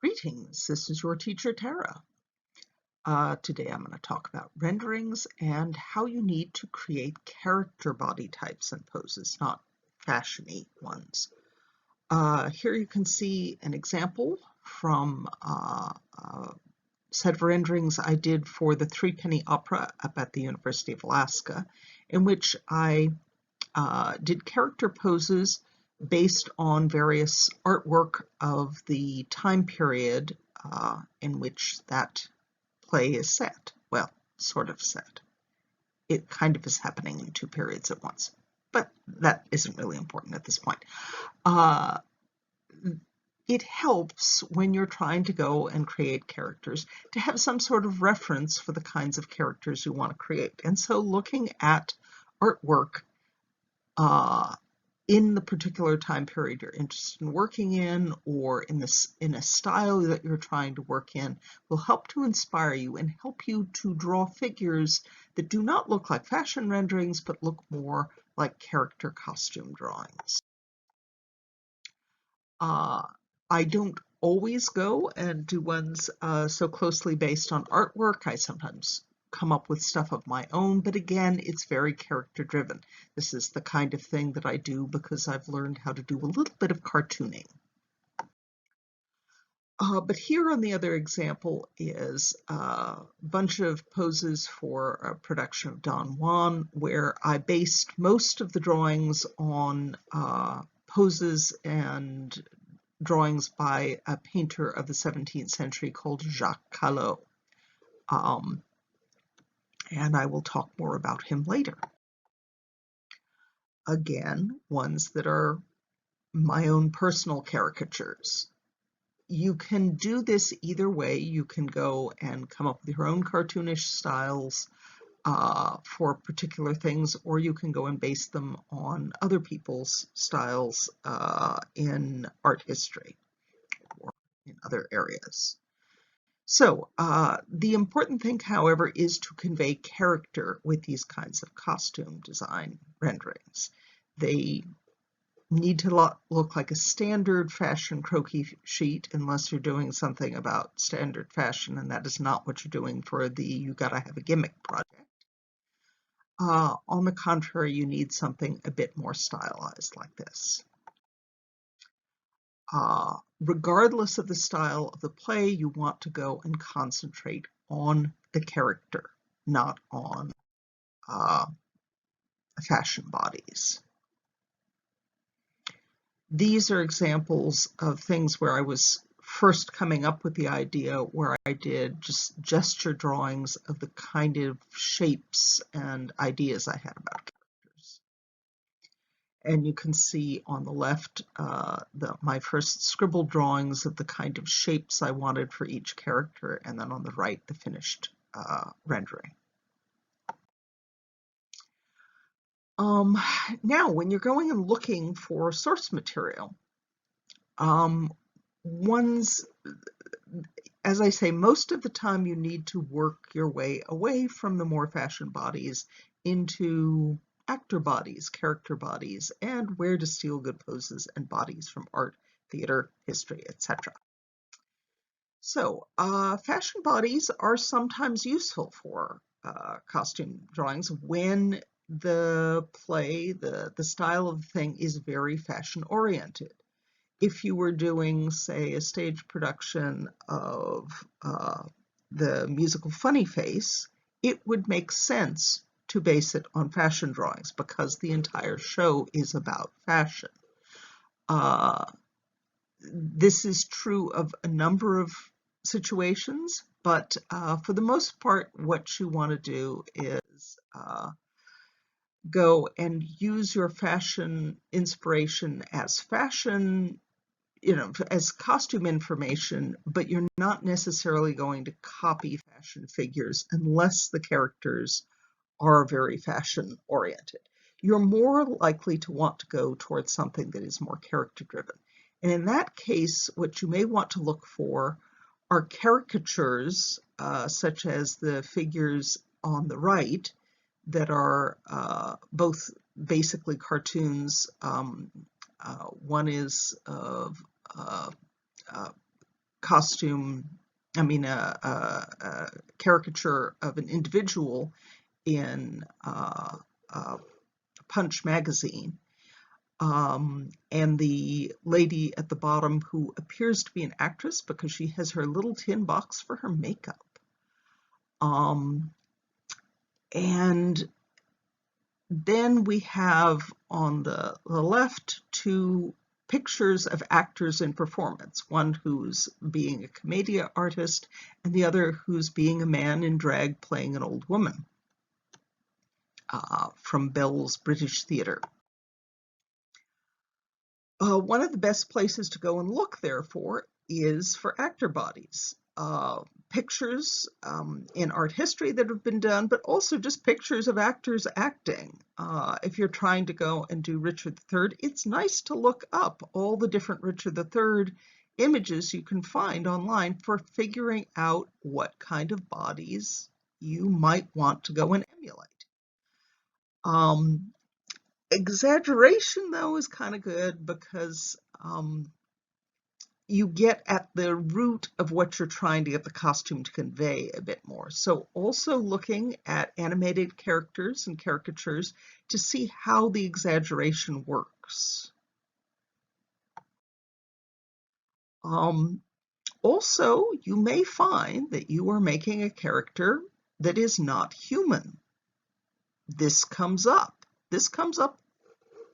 Greetings, this is your teacher Tara. Today I'm going to talk about renderings and how you need to create character body types and poses, not fashion-y ones. Here you can see an example from a set of renderings I did for the Threepenny Opera up at the University of Alaska, in which I did character poses based on various artwork of the time period in which that play is set. Well, sort of set. It kind of is happening in two periods at once, but that isn't really important at this point. It helps when you're trying to go and create characters to have some sort of reference for the kinds of characters you want to create. And so looking at artwork in the particular time period you're interested in working in, or in a style that you're trying to work in, will help to inspire you and help you to draw figures that do not look like fashion renderings, but look more like character costume drawings. I don't always go and do ones so closely based on artwork. I sometimes come up with stuff of my own, but again, it's very character driven. This is the kind of thing that I do because I've learned how to do a little bit of cartooning. But here on the other example is a bunch of poses for a production of Don Juan, where I based most of the drawings on poses and drawings by a painter of the 17th century called Jacques Callot. And I will talk more about him later. Again, ones that are my own personal caricatures. You can do this either way. You can go and come up with your own cartoonish styles for particular things, or you can go and base them on other people's styles in art history or in other areas. So the important thing, however, is to convey character with these kinds of costume design renderings. They need to look like a standard fashion croquis sheet, unless you're doing something about standard fashion, and that is not what you're doing for the You Gotta Have a Gimmick project. On the contrary, you need something a bit more stylized like this. Regardless of the style of the play, you want to go and concentrate on the character, not on fashion bodies. These are examples of things where I was first coming up with the idea, where I did just gesture drawings of the kind of shapes and ideas I had about characters. And you can see on the left my first scribbled drawings of the kind of shapes I wanted for each character, and then on the right the finished rendering. Now, when you're going and looking for source material, as I say, most of the time you need to work your way away from the more fashion bodies into actor bodies, character bodies, and where to steal good poses and bodies from art, theater, history, etc. So, fashion bodies are sometimes useful for costume drawings when the play, the style of the thing is very fashion oriented. If you were doing, say, a stage production of the musical Funny Face, it would make sense to base it on fashion drawings because the entire show is about fashion. This is true of a number of situations, but for the most part, what you want to do is go and use your fashion inspiration as fashion, as costume information, but you're not necessarily going to copy fashion figures unless the characters are very fashion oriented. You're more likely to want to go towards something that is more character driven. And in that case, what you may want to look for are caricatures, such as the figures on the right, that are both basically cartoons. One is of costume, a caricature of an individual in Punch magazine. And the lady at the bottom, who appears to be an actress because she has her little tin box for her makeup. And then we have on the left two pictures of actors in performance, one who's being a commedia artist and the other who's being a man in drag playing an old woman, from Bell's British Theatre. One of the best places to go and look, therefore, is for actor bodies. Pictures in art history that have been done, but also just pictures of actors acting. If you're trying to go and do Richard III, it's nice to look up all the different Richard III images you can find online for figuring out what kind of bodies you might want to go and emulate. Exaggeration, though, is kind of good because you get at the root of what you're trying to get the costume to convey a bit more. So also looking at animated characters and caricatures to see how the exaggeration works. Also, you may find that you are making a character that is not human. This comes up. This comes up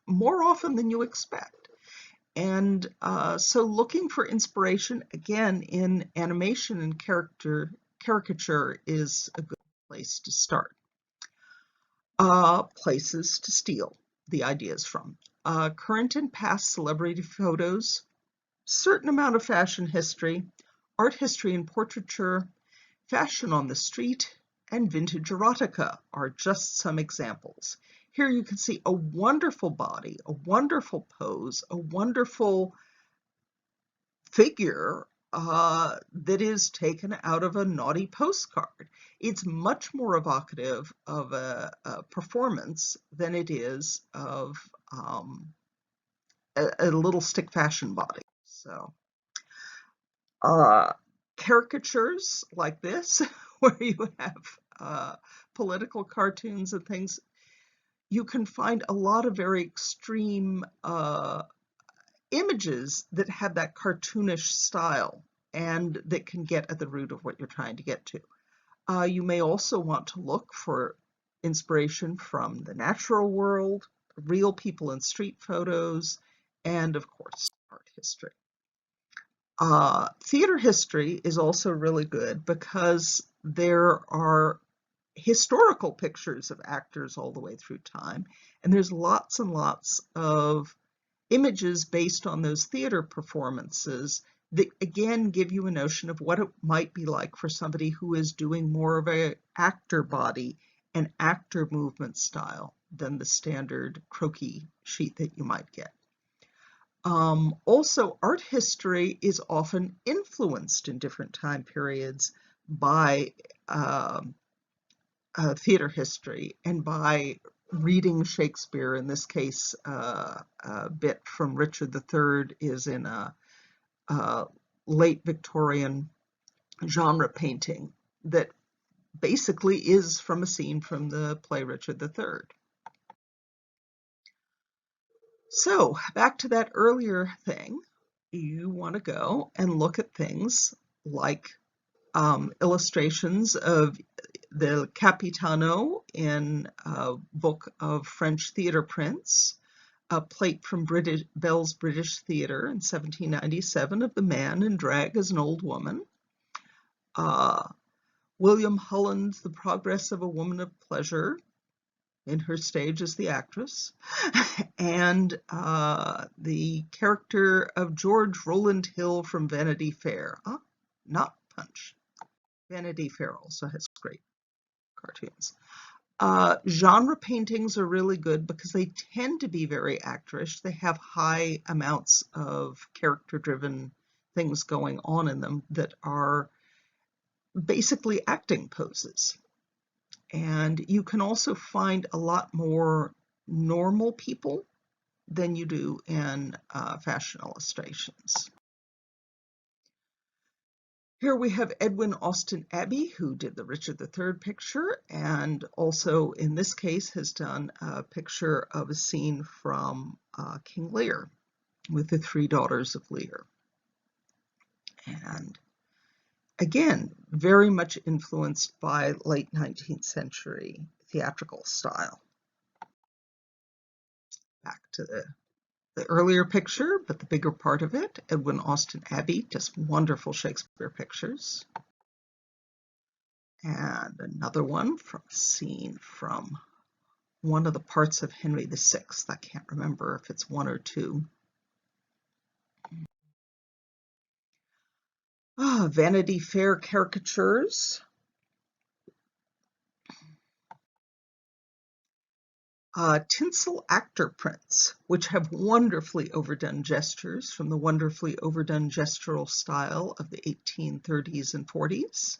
more often than you expect. And so looking for inspiration, again, in animation and caricature is a good place to start. Places to steal the ideas from. Current and past celebrity photos, certain amount of fashion history, art history and portraiture, fashion on the street, and vintage erotica are just some examples. Here you can see a wonderful body, a wonderful pose, a wonderful figure that is taken out of a naughty postcard. It's much more evocative of a performance than it is of a little stick fashion body. So, caricatures like this, where you have political cartoons and things, you can find a lot of very extreme images that have that cartoonish style and that can get at the root of what you're trying to get to. You may also want to look for inspiration from the natural world, real people in street photos, and of course, art history. Theater history is also really good because there are historical pictures of actors all the way through time, and there's lots and lots of images based on those theater performances that again give you a notion of what it might be like for somebody who is doing more of an actor body and actor movement style than the standard croquis sheet that you might get. Also, art history is often influenced in different time periods by theater history and by reading Shakespeare. In this case, a bit from Richard III is in a late Victorian genre painting that basically is from a scene from the play Richard III. So back to that earlier thing, you want to go and look at things like illustrations of the Capitano in a book of French theater prints, a plate from Bell's British Theatre in 1797 of the man in drag as an old woman, William Holland's The Progress of a Woman of Pleasure in her stage as the actress, and the character of George Rowland Hill from Vanity Fair. Not Punch. Vanity Fair also has great cartoons. Genre paintings are really good because they tend to be very actorish. They have high amounts of character-driven things going on in them that are basically acting poses. And you can also find a lot more normal people than you do in fashion illustrations. Here we have Edwin Austin Abbey, who did the Richard III picture, and also in this case has done a picture of a scene from King Lear with the three daughters of Lear. And again, very much influenced by late 19th century theatrical style. Back to the earlier picture, but the bigger part of it, Edwin Austin Abbey, just wonderful Shakespeare pictures. And another one from a scene from one of the parts of Henry VI. I can't remember if it's one or two. Vanity Fair caricatures. Tinsel actor prints, which have wonderfully overdone gestures from the wonderfully overdone gestural style of the 1830s and 40s.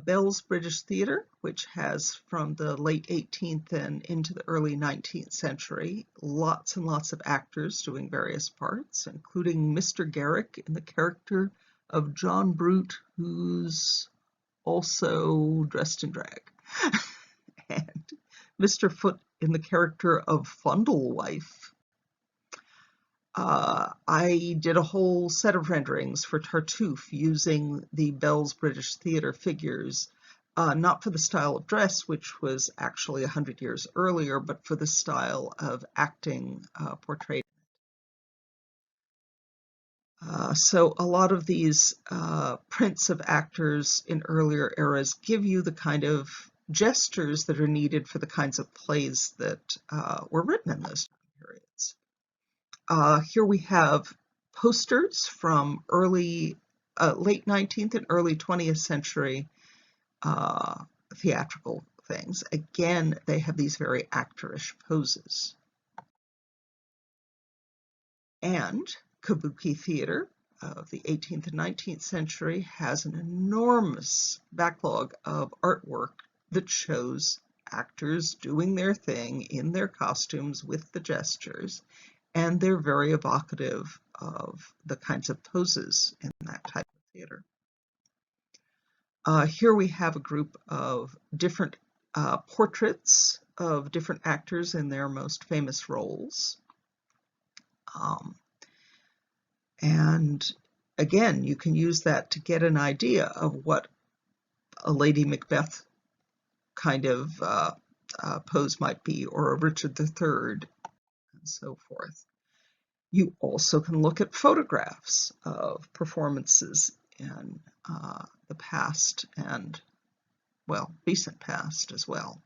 Bell's British Theatre, which has from the late 18th and into the early 19th century, lots and lots of actors doing various parts, including Mr. Garrick in the character of John Brute, who's also dressed in drag, and Mr. Foote in the character of Fondlewife. I did a whole set of renderings for Tartuffe using the Bell's British Theatre figures, not for the style of dress, which was actually 100 years earlier, but for the style of acting portrayed. So a lot of these prints of actors in earlier eras give you the kind of gestures that are needed for the kinds of plays that were written in those time periods. Here we have posters from late 19th and early 20th century theatrical things. Again, they have these very actorish poses. And Kabuki theater of the 18th and 19th century has an enormous backlog of artwork that shows actors doing their thing in their costumes with the gestures, and they're very evocative of the kinds of poses in that type of theater. Here we have a group of different portraits of different actors in their most famous roles. And again, you can use that to get an idea of what a Lady Macbeth kind of pose might be, or a Richard III, and so forth. You also can look at photographs of performances in the past and, well, recent past as well.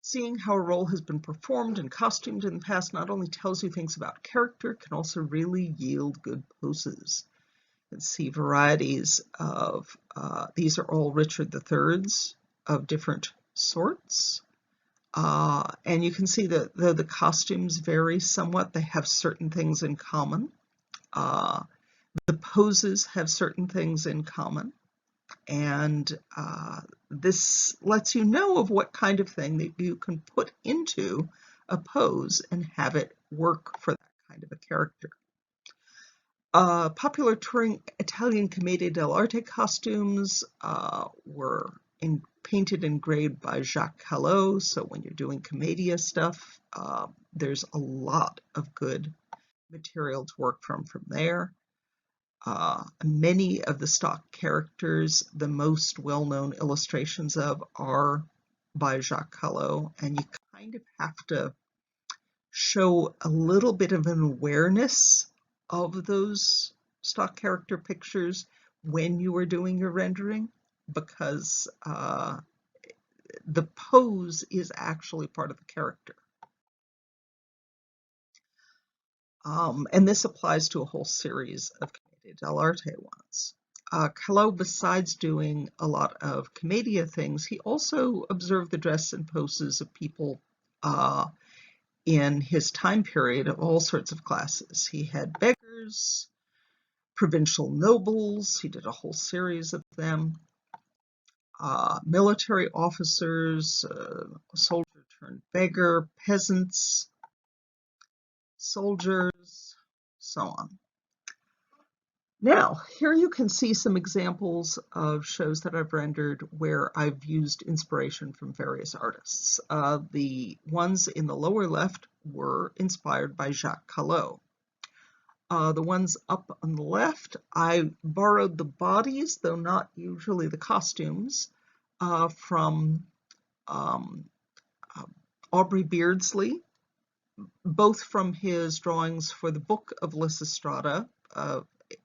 Seeing how a role has been performed and costumed in the past not only tells you things about character, can also really yield good poses. You can see varieties of, these are all Richard III's of different sorts. And you can see that though the costumes vary somewhat, they have certain things in common. The poses have certain things in common. And this lets you know of what kind of thing that you can put into a pose and have it work for that kind of a character. Popular touring Italian Commedia dell'arte costumes were painted and engraved by Jacques Callot, so when you're doing Commedia stuff, there's a lot of good material to work from there. Many of the stock characters, the most well-known illustrations of, are by Jacques Callot, and you kind of have to show a little bit of an awareness of those stock character pictures when you are doing your rendering, because the pose is actually part of the character. And this applies to a whole series of Commedia dell'arte ones. Callot, besides doing a lot of Commedia things, he also observed the dress and poses of people in his time period of all sorts of classes. He had beggars, provincial nobles, he did a whole series of them, military officers, soldier turned beggar, peasants, soldiers, so on. Now, here you can see some examples of shows that I've rendered where I've used inspiration from various artists. The ones in the lower left were inspired by Jacques Callot. The ones up on the left, I borrowed the bodies, though not usually the costumes, from Aubrey Beardsley, both from his drawings for the book of Lysistrata,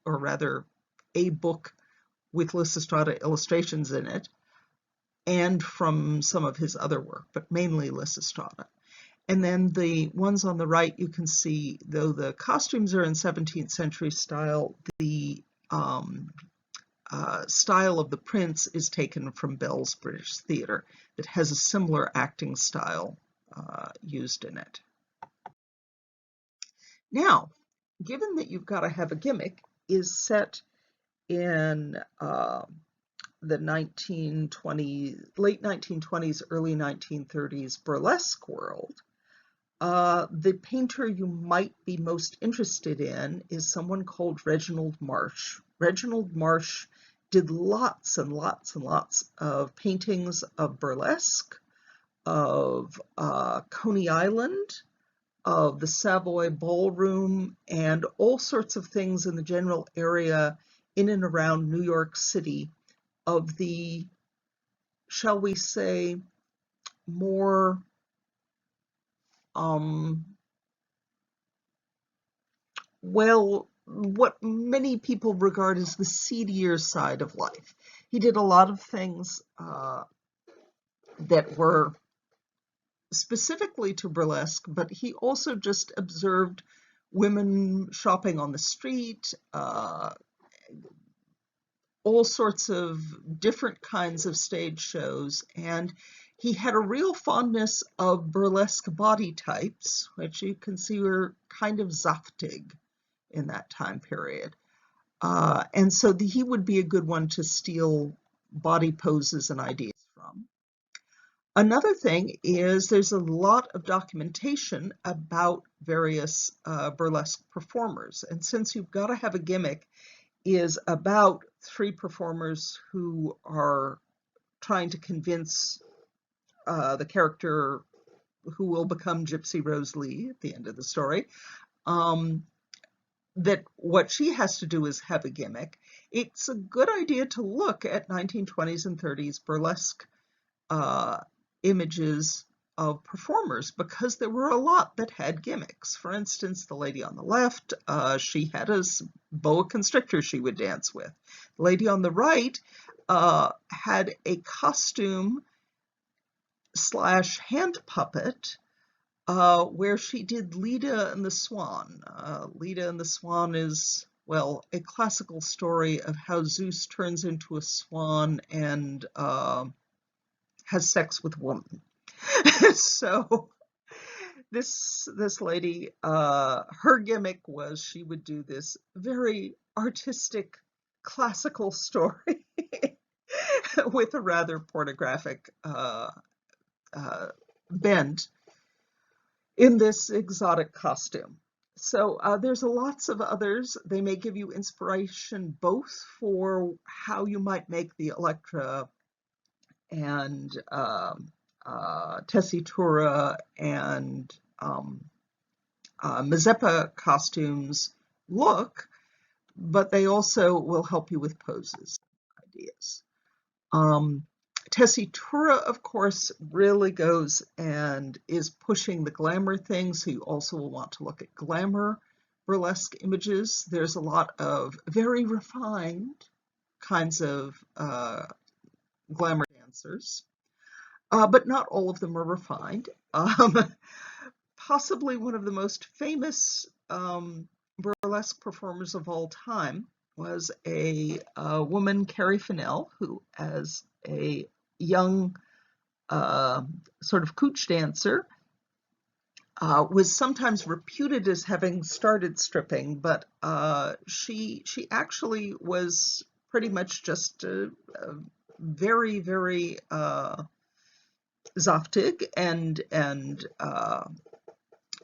or rather a book with Lysistrata illustrations in it, and from some of his other work, but mainly Lysistrata. And then the ones on the right, you can see, though the costumes are in 17th century style, the style of the prints is taken from Bell's British Theatre that has a similar acting style used in it. Now, given that You've Gotta Have a Gimmick is set in the late 1920s, early 1930s burlesque world, the painter you might be most interested in is someone called Reginald Marsh. Reginald Marsh did lots and lots and lots of paintings of burlesque, of Coney Island, of the Savoy Ballroom, and all sorts of things in the general area in and around New York City of the, shall we say, more well, what many people regard as the seedier side of life. He did a lot of things that were specifically to burlesque, but he also just observed women shopping on the street, all sorts of different kinds of stage shows, and he had a real fondness of burlesque body types, which you can see were kind of zaftig in that time period. And so he would be a good one to steal body poses and ideas from. Another thing is there's a lot of documentation about various burlesque performers. And since You've Gotta Have a Gimmick is about three performers who are trying to convince the character who will become Gypsy Rose Lee at the end of the story, that what she has to do is have a gimmick. It's a good idea to look at 1920s and 30s burlesque images of performers because there were a lot that had gimmicks. For instance, the lady on the left, she had a boa constrictor she would dance with. The lady on the right had a costume / hand puppet where she did Leda and the Swan. Leda and the Swan is, well, a classical story of how Zeus turns into a swan and has sex with a woman. So this lady, her gimmick was she would do this very artistic classical story with a rather pornographic bent in this exotic costume. So there's lots of others. They may give you inspiration both for how you might make the Electra and tessitura and Mazeppa costumes look, but they also will help you with poses ideas. Tessitura, of course, really goes and is pushing the glamour thing, so you also will want to look at glamour burlesque images. There's a lot of very refined kinds of glamour dancers, but not all of them are refined. Possibly one of the most famous burlesque performers of all time was a woman, Carrie Fennell, who, as a young sort of cooch dancer, was sometimes reputed as having started stripping, but she actually was pretty much just very, very zaftig and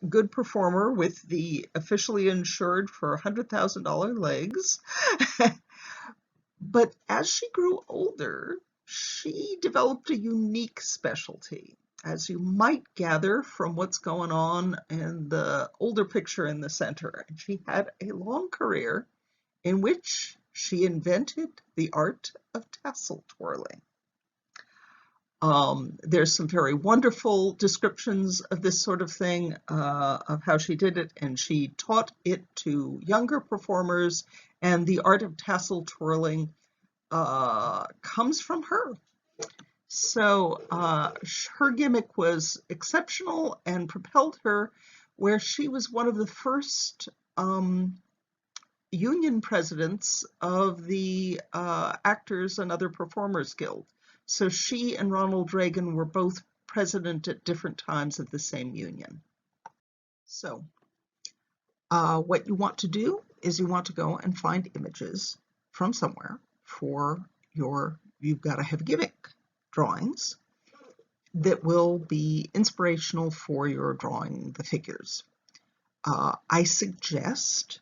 good performer with the officially insured for $100,000 legs. But as she grew older, she developed a unique specialty. As you might gather from what's going on in the older picture in the center, she had a long career in which she invented the art of tassel twirling. There's some very wonderful descriptions of this sort of thing, of how she did it, and she taught it to younger performers, and the art of tassel twirling comes from her. So her gimmick was exceptional and propelled her where she was one of the first union presidents of the Actors and Other Performers Guild. So she and Ronald Reagan were both president at different times of the same union. So what you want to do is you want to go and find images from somewhere for you've got to have gimmick drawings that will be inspirational for your drawing the figures. I suggest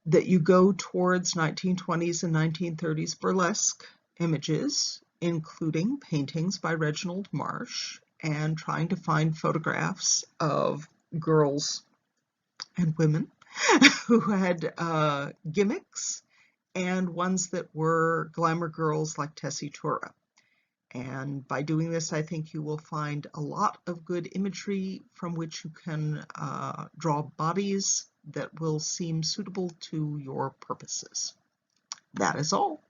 that you go towards 1920s and 1930s burlesque images, including paintings by Reginald Marsh, and trying to find photographs of girls and women who had gimmicks, and ones that were glamour girls like Tessitura. And by doing this, I think you will find a lot of good imagery from which you can draw bodies that will seem suitable to your purposes. That is all.